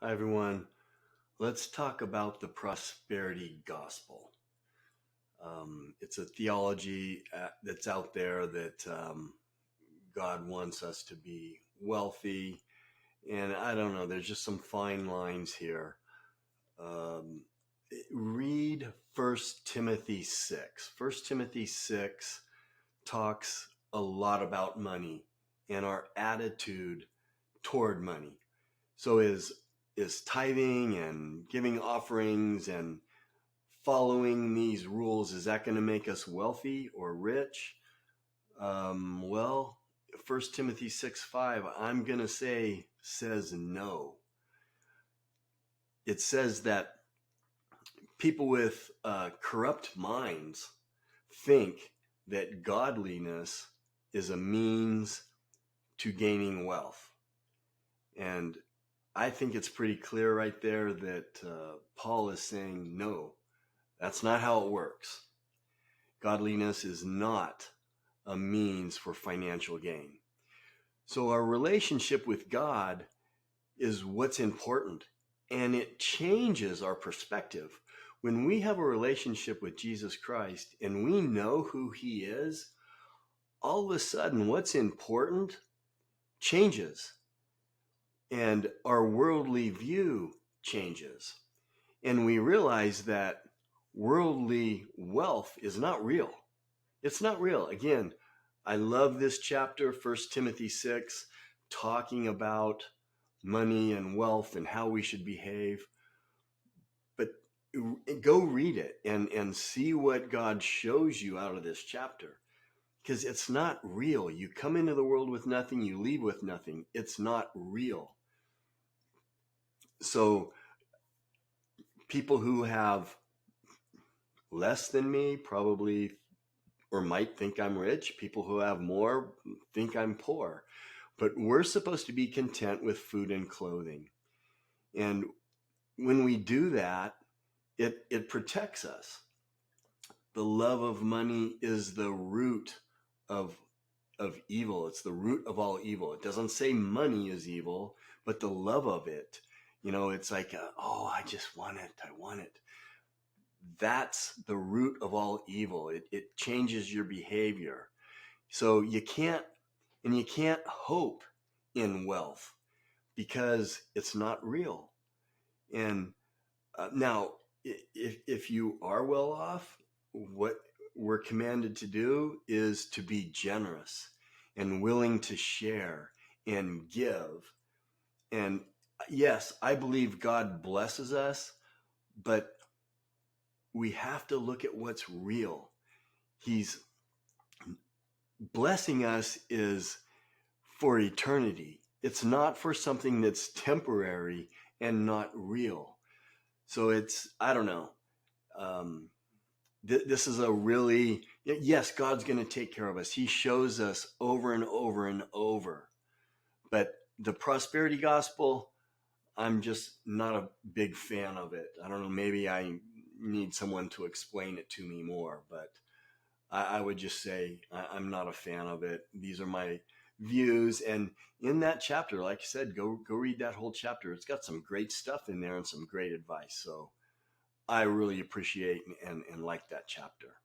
Hi, everyone. Let's talk about the prosperity gospel. It's a theology that's out there that God wants us to be wealthy. And I don't know, there's just some fine lines here. Um, Read First Timothy 6. First Timothy 6 talks a lot about money and our attitude toward money. So is tithing and giving offerings and following these rules, is that going to make us wealthy or rich? Well, 1 Timothy 6:5, I'm going to say, says no. It says that people with corrupt minds think that godliness is a means to gaining wealth. And I think it's pretty clear right there that Paul is saying, no, that's not how it works. Godliness is not a means for financial gain. So our relationship with God is what's important, and it changes our perspective. When we have a relationship with Jesus Christ and we know who he is, all of a sudden what's important changes and our worldly view changes. And we realize that worldly wealth is not real. It's not real. Again, I love this chapter, 1 Timothy 6, talking about money and wealth and how we should behave. But go read it and see what God shows you out of this chapter. Because it's not real. You come into the world with nothing, you leave with nothing. It's not real. So people who have less than me probably or might think I'm rich. People who have more think I'm poor. But we're supposed to be content with food and clothing. And when we do that, it protects us. The love of money is the root of evil. It's the root of all evil. It doesn't say money is evil, but the love of it. It's like, I just want it. I want it. That's the root of all evil. It changes your behavior. So you can't hope in wealth because it's not real. And now, if you are well off, what we're commanded to do is to be generous and willing to share and give. And yes, I believe God blesses us, but we have to look at what's real. He's blessing us is for eternity. It's not for something that's temporary and not real. So I don't know. This is a really, yes, God's going to take care of us. He shows us over and over and over. But the prosperity gospel, I'm just not a big fan of it. I don't know, maybe I need someone to explain it to me more, but I would just say I'm not a fan of it. These are my views. And in that chapter, like I said, go read that whole chapter. It's got some great stuff in there and some great advice. So I really appreciate and like that chapter.